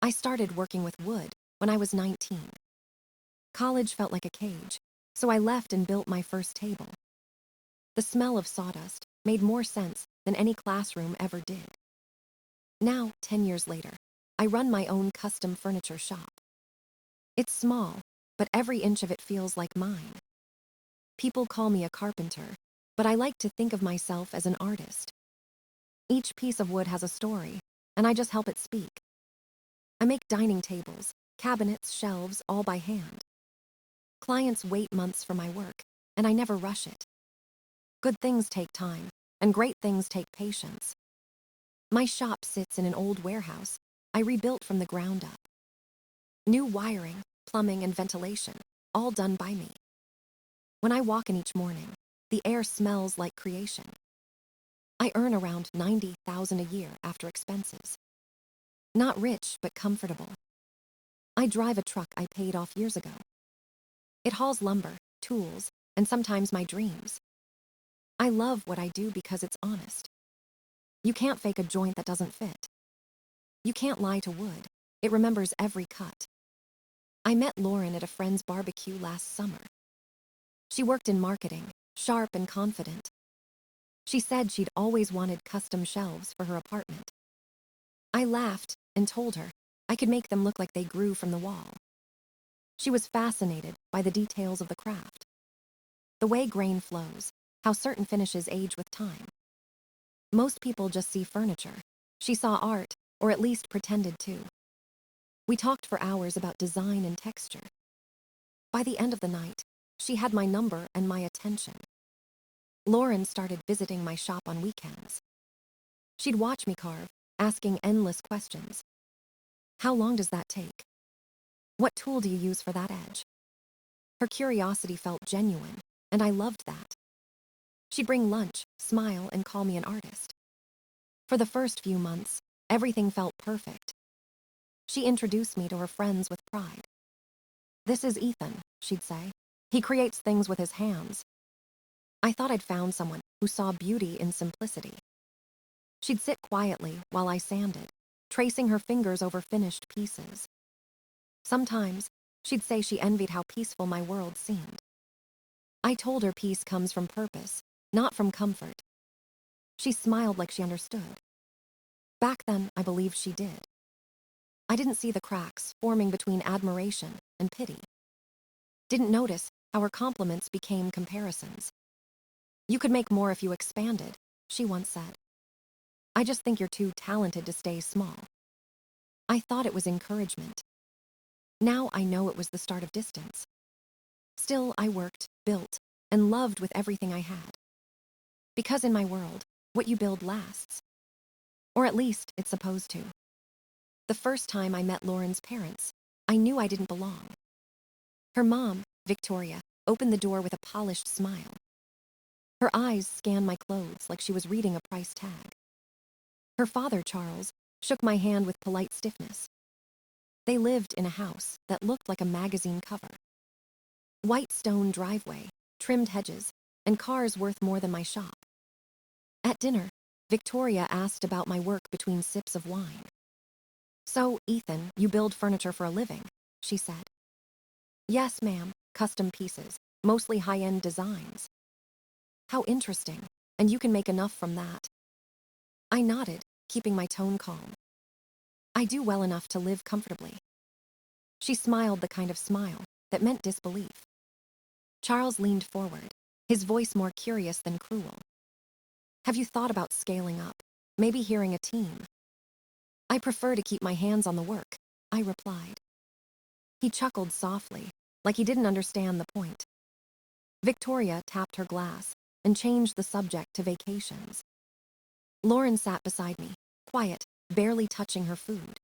I started working with wood when I was 19. College felt like a cage, so I left and built my first table. The smell of sawdust made more sense than any classroom ever did. Now, 10 years later, I run my own custom furniture shop. It's small, but every inch of it feels like mine. People call me a carpenter, but I like to think of myself as an artist. Each piece of wood has a story, and I just help it speak. I make dining tables, cabinets, shelves, all by hand. Clients wait months for my work, and I never rush it. Good things take time, and great things take patience. My shop sits in an old warehouse I rebuilt from the ground up. New wiring, plumbing, and ventilation, all done by me. When I walk in each morning, the air smells like creation. I earn around $90,000 a year after expenses. Not rich, but comfortable. I drive a truck I paid off years ago. It hauls lumber, tools, and sometimes my dreams. I love what I do because it's honest. You can't fake a joint that doesn't fit. You can't lie to wood. It remembers every cut. I met Lauren at a friend's barbecue last summer. She worked in marketing, sharp and confident. She said she'd always wanted custom shelves for her apartment. I laughed and told her I could make them look like they grew from the wall. She was fascinated by the details of the craft. The way grain flows, how certain finishes age with time. Most people just see furniture. She saw art, or at least pretended to. We talked for hours about design and texture. By the end of the night, she had my number and my attention. Lauren started visiting my shop on weekends. She'd watch me carve, asking endless questions. How long does that take? What tool do you use for that edge? Her curiosity felt genuine, and I loved that. She'd bring lunch, smile, and call me an artist. For the first few months, everything felt perfect. She introduced me to her friends with pride. "This is Ethan," she'd say. "He creates things with his hands." I thought I'd found someone who saw beauty in simplicity. She'd sit quietly while I sanded, tracing her fingers over finished pieces. Sometimes, she'd say she envied how peaceful my world seemed. I told her peace comes from purpose, not from comfort. She smiled like she understood. Back then, I believed she did. I didn't see the cracks forming between admiration and pity. Didn't notice how her compliments became comparisons. "You could make more if you expanded," she once said. "I just think you're too talented to stay small." I thought it was encouragement. Now I know it was the start of distance. Still, I worked, built, and loved with everything I had. Because in my world, what you build lasts. Or at least, it's supposed to. The first time I met Lauren's parents, I knew I didn't belong. Her mom, Victoria, opened the door with a polished smile. Her eyes scanned my clothes like she was reading a price tag. Her father, Charles, shook my hand with polite stiffness. They lived in a house that looked like a magazine cover. White stone driveway, trimmed hedges, and cars worth more than my shop. At dinner, Victoria asked about my work between sips of wine. "So, Ethan, you build furniture for a living," she said. "Yes, ma'am, custom pieces, mostly high-end designs." "How interesting, and you can make enough from that." I nodded, keeping my tone calm. "I do well enough to live comfortably." She smiled the kind of smile that meant disbelief. Charles leaned forward, his voice more curious than cruel. "Have you thought about scaling up, maybe hiring a team?" "I prefer to keep my hands on the work," I replied. He chuckled softly, like he didn't understand the point. Victoria tapped her glass and changed the subject to vacations. Lauren sat beside me, quiet, barely touching her food.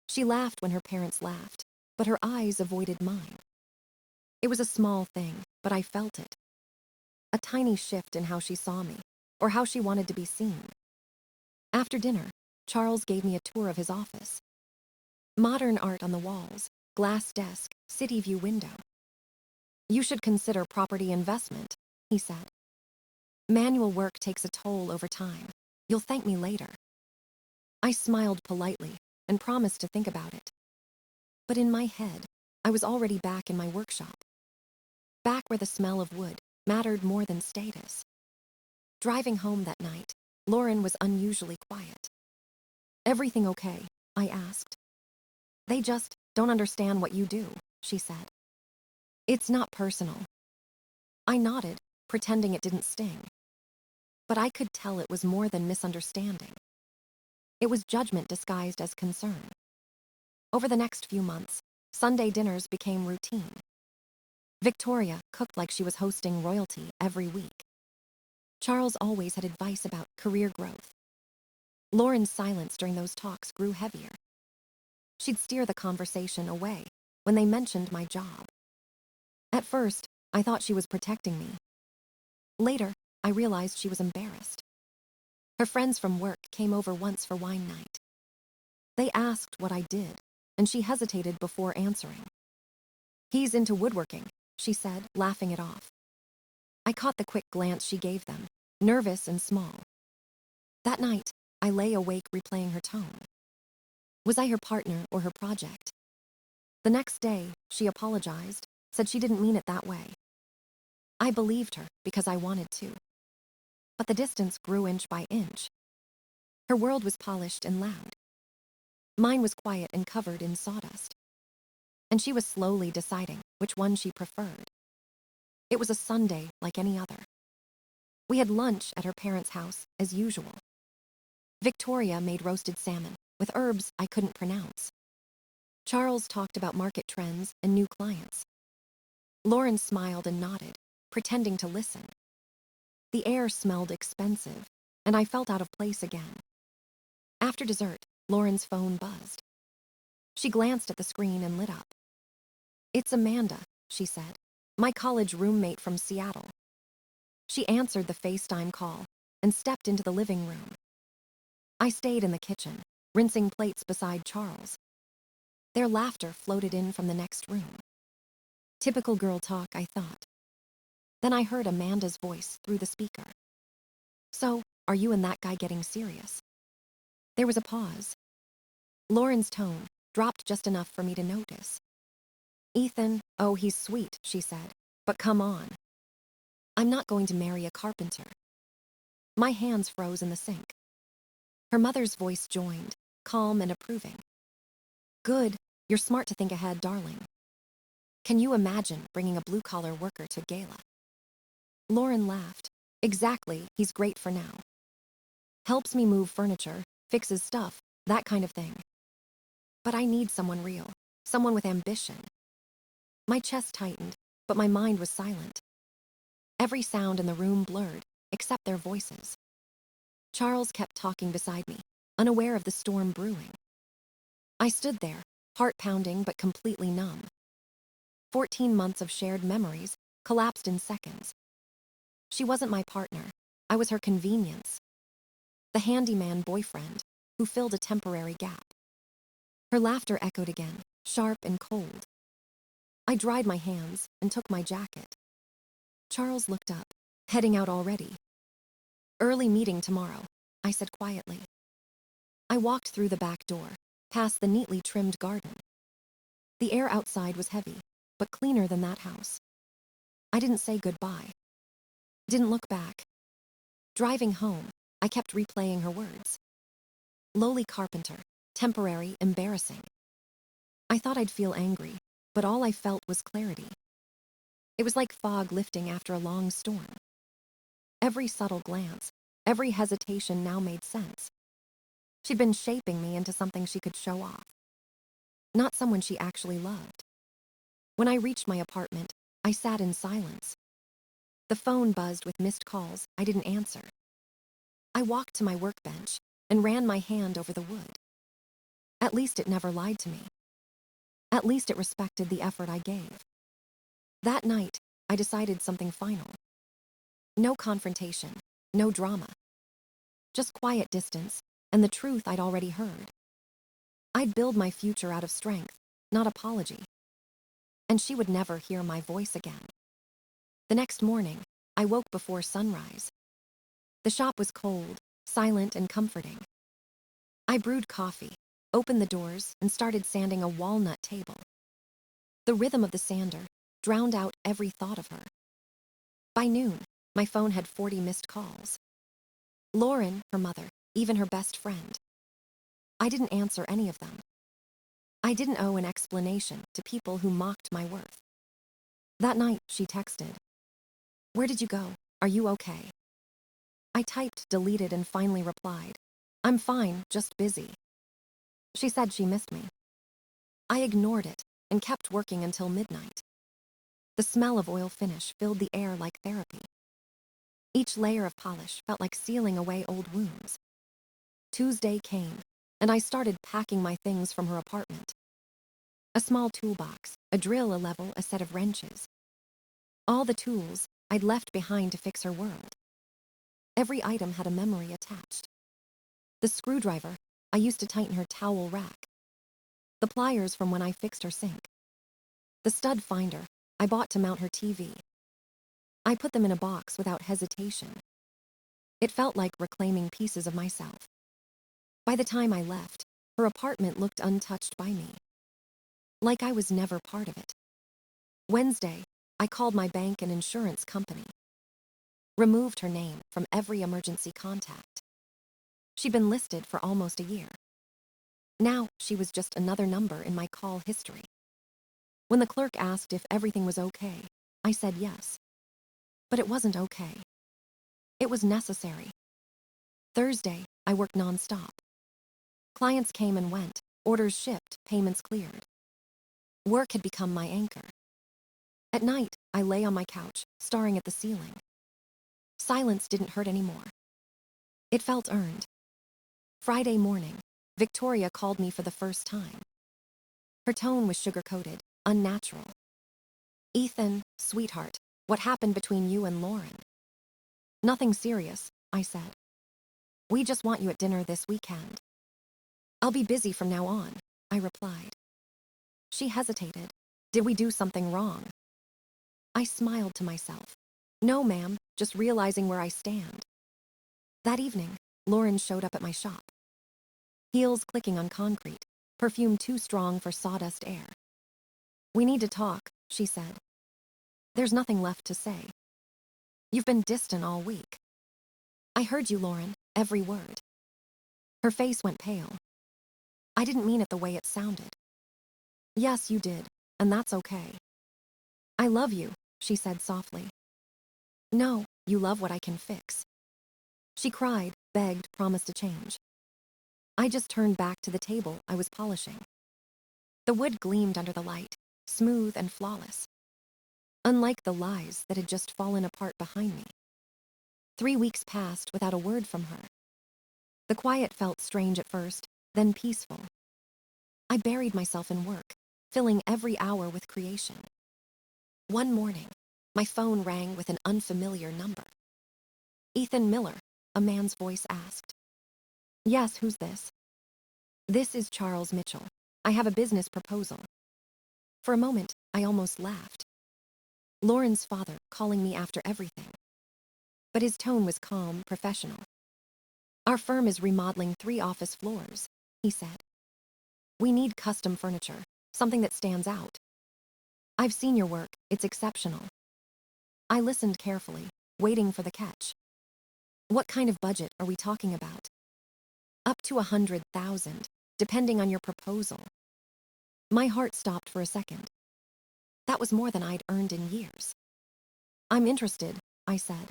She laughed when her parents laughed, but her eyes avoided mine. It was a small thing, but I felt it. A tiny shift in how she saw me, or how she wanted to be seen. After dinner, Charles gave me a tour of his office. Modern art on the walls, glass desk, city view window. "You should consider property investment," he said. "Manual work takes a toll over time. You'll thank me later." I smiled politely, and promised to think about it. But in my head, I was already back in my workshop. Back where the smell of wood mattered more than status. Driving home that night, Lauren was unusually quiet. "Everything okay?" I asked. "They just don't understand what you do," she said. "It's not personal." I nodded, pretending it didn't sting. But I could tell it was more than misunderstanding. It was judgment disguised as concern. Over the next few months, Sunday dinners became routine. Victoria cooked like she was hosting royalty every week. Charles always had advice about career growth. Lauren's silence during those talks grew heavier. She'd steer the conversation away when they mentioned my job. At first, I thought she was protecting me. Later, I realized she was embarrassed. Her friends from work came over once for wine night. They asked what I did, and she hesitated before answering. "He's into woodworking," she said, laughing it off. I caught the quick glance she gave them, nervous and small. That night, I lay awake replaying her tone. Was I her partner or her project? The next day, she apologized, said she didn't mean it that way. I believed her because I wanted to. But the distance grew inch by inch. Her world was polished and loud. Mine was quiet and covered in sawdust. And she was slowly deciding which one she preferred. It was a Sunday like any other. We had lunch at her parents' house, as usual. Victoria made roasted salmon, with herbs I couldn't pronounce. Charles talked about market trends and new clients. Lauren smiled and nodded, pretending to listen. The air smelled expensive, and I felt out of place again. After dessert, Lauren's phone buzzed. She glanced at the screen and lit up. "It's Amanda," she said, "my college roommate from Seattle." She answered the FaceTime call and stepped into the living room. I stayed in the kitchen, rinsing plates beside Charles. Their laughter floated in from the next room. Typical girl talk, I thought. Then I heard Amanda's voice through the speaker. "So, are you and that guy getting serious?" There was a pause. Lauren's tone dropped just enough for me to notice. "Ethan, oh, he's sweet," she said, "but come on. I'm not going to marry a carpenter." My hands froze in the sink. Her mother's voice joined, calm and approving. "Good, you're smart to think ahead, darling. Can you imagine bringing a blue-collar worker to gala?" Lauren laughed. "Exactly, he's great for now. Helps me move furniture, fixes stuff, that kind of thing. But I need someone real, someone with ambition." My chest tightened, but my mind was silent. Every sound in the room blurred, except their voices. Charles kept talking beside me, unaware of the storm brewing. I stood there, heart pounding but completely numb. 14 months of shared memories collapsed in seconds. She wasn't my partner. I was her convenience. The handyman boyfriend who filled a temporary gap. Her laughter echoed again, sharp and cold. I dried my hands and took my jacket. Charles looked up, heading out already. "Early meeting tomorrow," I said quietly. I walked through the back door, past the neatly trimmed garden. The air outside was heavy, but cleaner than that house. I didn't say goodbye. Didn't look back. Driving home, I kept replaying her words. Lowly carpenter, temporary, embarrassing. I thought I'd feel angry, but all I felt was clarity. It was like fog lifting after a long storm. Every subtle glance, every hesitation now made sense. She'd been shaping me into something she could show off. Not someone she actually loved. When I reached my apartment, I sat in silence. The phone buzzed with missed calls I didn't answer. I walked to my workbench and ran my hand over the wood. At least it never lied to me. At least it respected the effort I gave. That night, I decided something final. No confrontation, no drama. Just quiet distance, and the truth I'd already heard. I'd build my future out of strength, not apology. And she would never hear my voice again. The next morning, I woke before sunrise. The shop was cold, silent, and comforting. I brewed coffee, opened the doors, and started sanding a walnut table. The rhythm of the sander drowned out every thought of her. By noon, my phone had 40 missed calls. Lauren, her mother, even her best friend. I didn't answer any of them. I didn't owe an explanation to people who mocked my worth. That night, she texted, "Where did you go? Are you okay?" I typed, deleted, and finally replied, "I'm fine, just busy." She said she missed me. I ignored it and kept working until midnight. The smell of oil finish filled the air like therapy. Each layer of polish felt like sealing away old wounds. Tuesday came, and I started packing my things from her apartment. A small toolbox, a drill, a level, a set of wrenches. All the tools I'd left behind to fix her world. Every item had a memory attached. The screwdriver I used to tighten her towel rack. The pliers from when I fixed her sink. The stud finder I bought to mount her TV. I put them in a box without hesitation. It felt like reclaiming pieces of myself. By the time I left, her apartment looked untouched by me. Like I was never part of it. Wednesday, I called my bank and insurance company. Removed her name from every emergency contact. She'd been listed for almost a year. Now, she was just another number in my call history. When the clerk asked if everything was okay, I said yes. But it wasn't okay. It was necessary. Thursday, I worked nonstop. Clients came and went, orders shipped, payments cleared. Work had become my anchor. At night, I lay on my couch, staring at the ceiling. Silence didn't hurt anymore. It felt earned. Friday morning, Victoria called me for the first time. Her tone was sugar-coated, unnatural. "Ethan, sweetheart, what happened between you and Lauren?" "Nothing serious," I said. "We just want you at dinner this weekend." "I'll be busy from now on," I replied. She hesitated. "Did we do something wrong?" I smiled to myself. "No, ma'am, just realizing where I stand." That evening, Lauren showed up at my shop. Heels clicking on concrete, perfume too strong for sawdust air. "We need to talk," she said. "There's nothing left to say. You've been distant all week." "I heard you, Lauren, every word." Her face went pale. "I didn't mean it the way it sounded." "Yes, you did, and that's okay." "I love you," she said softly. "No, you love what I can fix." She cried, begged, promised to change. I just turned back to the table I was polishing. The wood gleamed under the light, smooth and flawless. Unlike the lies that had just fallen apart behind me. 3 weeks passed without a word from her. The quiet felt strange at first, then peaceful. I buried myself in work, filling every hour with creation. One morning, my phone rang with an unfamiliar number. "Ethan Miller," a man's voice asked. "Yes, who's this?" "This is Charles Mitchell. I have a business proposal." For a moment, I almost laughed. Lauren's father calling me after everything. But his tone was calm, professional. "Our firm is remodeling 3 office floors," he said. "We need custom furniture, something that stands out. I've seen your work, it's exceptional." I listened carefully, waiting for the catch. "What kind of budget are we talking about?" "Up to 100,000, depending on your proposal." My heart stopped for a second. That was more than I'd earned in years. "I'm interested," I said.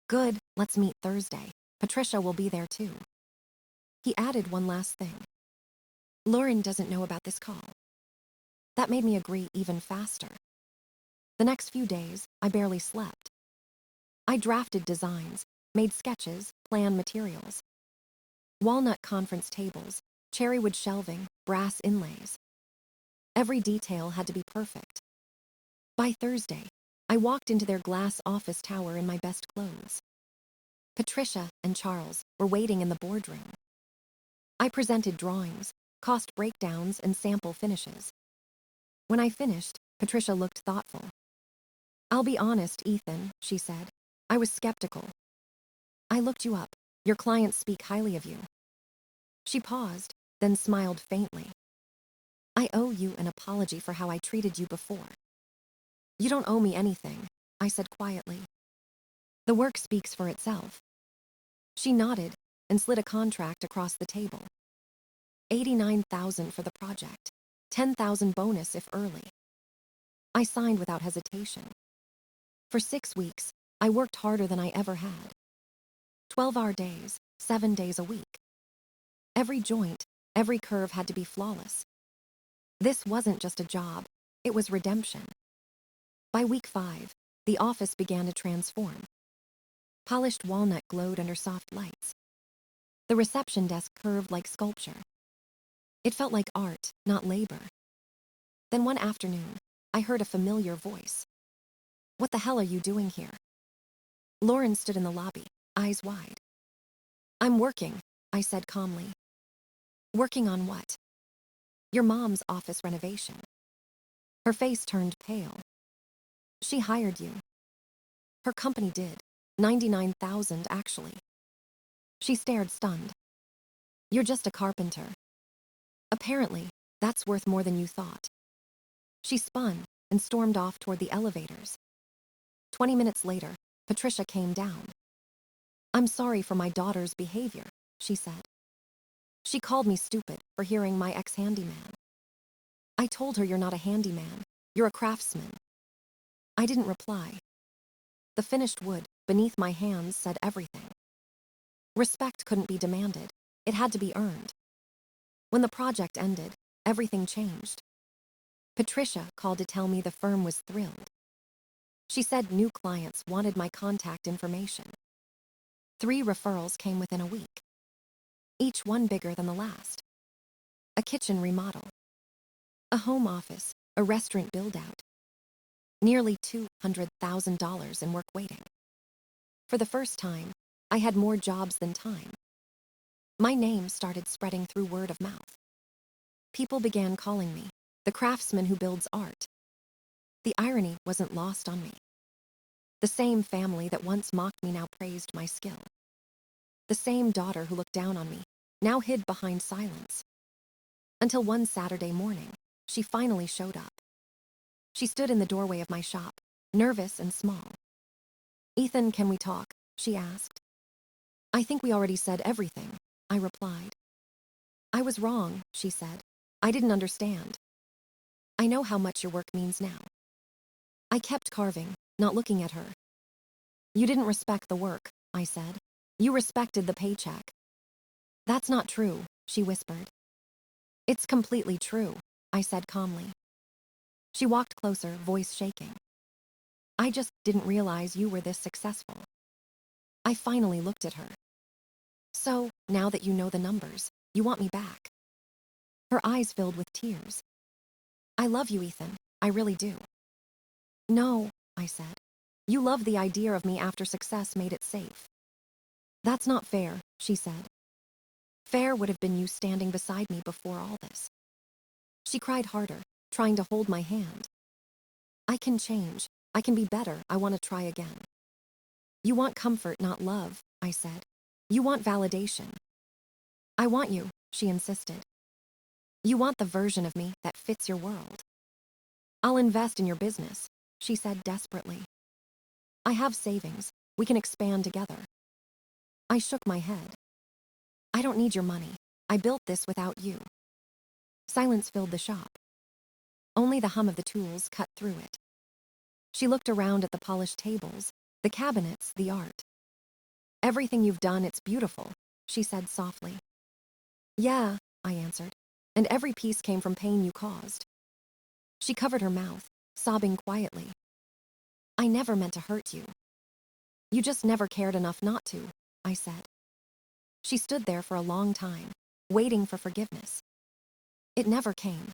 "Good, let's meet Thursday. Patricia will be there too." He added one last thing. "Lauren doesn't know about this call." That made me agree even faster. The next few days, I barely slept. I drafted designs, made sketches, planned materials. Walnut conference tables, cherrywood shelving, brass inlays. Every detail had to be perfect. By Thursday, I walked into their glass office tower in my best clothes. Patricia and Charles were waiting in the boardroom. I presented drawings, cost breakdowns, and sample finishes. When I finished, Patricia looked thoughtful. "I'll be honest, Ethan," she said. "I was skeptical. I looked you up. Your clients speak highly of you." She paused, then smiled faintly. I owe you an apology for how I treated you before. You don't owe me anything, I said quietly. The work speaks for itself. She nodded and slid a contract across the table. $89,000 for the project, $10,000 bonus if early. I signed without hesitation. For 6 weeks, I worked harder than I ever had. 12-hour days, 7 days a week. Every joint, every curve had to be flawless. This wasn't just a job, it was redemption. By week 5, the office began to transform. Polished walnut glowed under soft lights. The reception desk curved like sculpture. It felt like art, not labor. Then one afternoon, I heard a familiar voice. What the hell are you doing here? Lauren stood in the lobby, eyes wide. I'm working, I said calmly. Working on what? Your mom's office renovation. Her face turned pale. She hired you. Her company did. 99,000 actually. She stared stunned. You're just a carpenter. Apparently, that's worth more than you thought. She spun and stormed off toward the elevators. 20 minutes later, Patricia came down. I'm sorry for my daughter's behavior, she said. She called me stupid for hearing my ex-handyman. I told her you're not a handyman, you're a craftsman. I didn't reply. The finished wood beneath my hands said everything. Respect couldn't be demanded, it had to be earned. When the project ended, everything changed. Patricia called to tell me the firm was thrilled. She said new clients wanted my contact information. 3 referrals came within a week. Each one bigger than the last. A kitchen remodel. A home office, a restaurant build-out. Nearly $200,000 in work waiting. For the first time, I had more jobs than time. My name started spreading through word of mouth. People began calling me the craftsman who builds art. The irony wasn't lost on me. The same family that once mocked me now praised my skill. The same daughter who looked down on me now hid behind silence. Until one Saturday morning, she finally showed up. She stood in the doorway of my shop, nervous and small. Ethan, can we talk? She asked. I think we already said everything, I replied. I was wrong, she said. I didn't understand. I know how much your work means now. I kept carving, not looking at her. You didn't respect the work, I said. You respected the paycheck. That's not true, she whispered. It's completely true, I said calmly. She walked closer, voice shaking. I just didn't realize you were this successful. I finally looked at her. So, now that you know the numbers, you want me back. Her eyes filled with tears. I love you, Ethan, I really do. No, I said. You love the idea of me after success made it safe. That's not fair, she said. Fair would have been you standing beside me before all this. She cried harder, trying to hold my hand. I can change. I can be better. I want to try again. You want comfort, not love, I said. You want validation. I want you, she insisted. You want the version of me that fits your world. I'll invest in your business, she said desperately. I have savings. We can expand together. I shook my head. I don't need your money. I built this without you. Silence filled the shop. Only the hum of the tools cut through it. She looked around at the polished tables, the cabinets, the art. Everything you've done, it's beautiful, she said softly. Yeah, I answered, and every piece came from pain you caused. She covered her mouth, sobbing quietly. I never meant to hurt you. You just never cared enough not to, I said. She stood there for a long time, waiting for forgiveness. It never came.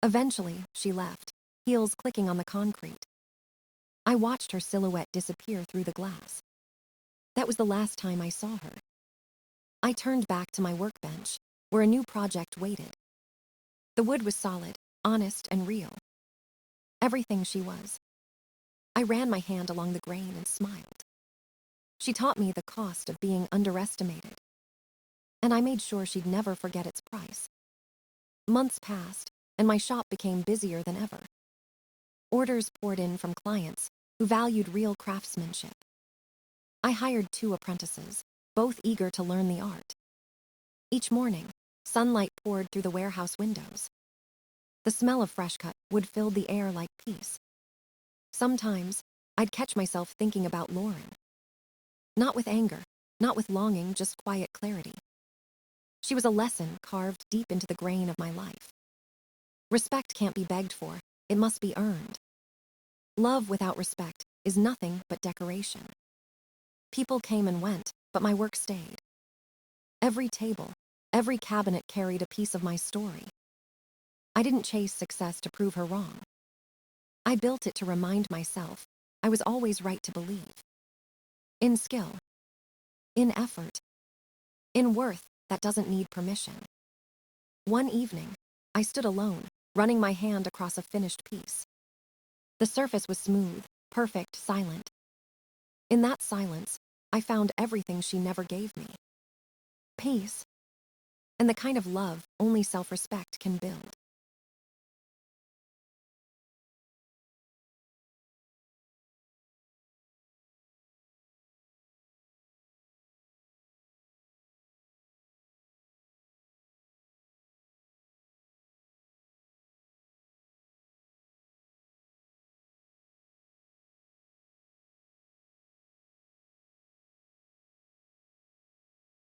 Eventually, she left, heels clicking on the concrete. I watched her silhouette disappear through the glass. That was the last time I saw her. I turned back to my workbench, where a new project waited. The wood was solid, honest, and real. Everything she was. I ran my hand along the grain and smiled. She taught me the cost of being underestimated. and I made sure she'd never forget its price. Months passed, and my shop became busier than ever. Orders poured in from clients who valued real craftsmanship. I hired 2 apprentices, both eager to learn the art. Each morning, sunlight poured through the warehouse windows. The smell of fresh-cut wood filled the air like peace. Sometimes, I'd catch myself thinking about Lauren. Not with anger, not with longing, just quiet clarity. She was a lesson carved deep into the grain of my life. Respect can't be begged for, it must be earned. Love without respect is nothing but decoration. People came and went, but my work stayed. Every table, every cabinet carried a piece of my story. I didn't chase success to prove her wrong. I built it to remind myself I was always right to believe. In skill, in effort, in worth that doesn't need permission. One evening, I stood alone, running my hand across a finished piece. The surface was smooth, perfect, silent. In that silence, I found everything she never gave me. Peace, and the kind of love only self-respect can build.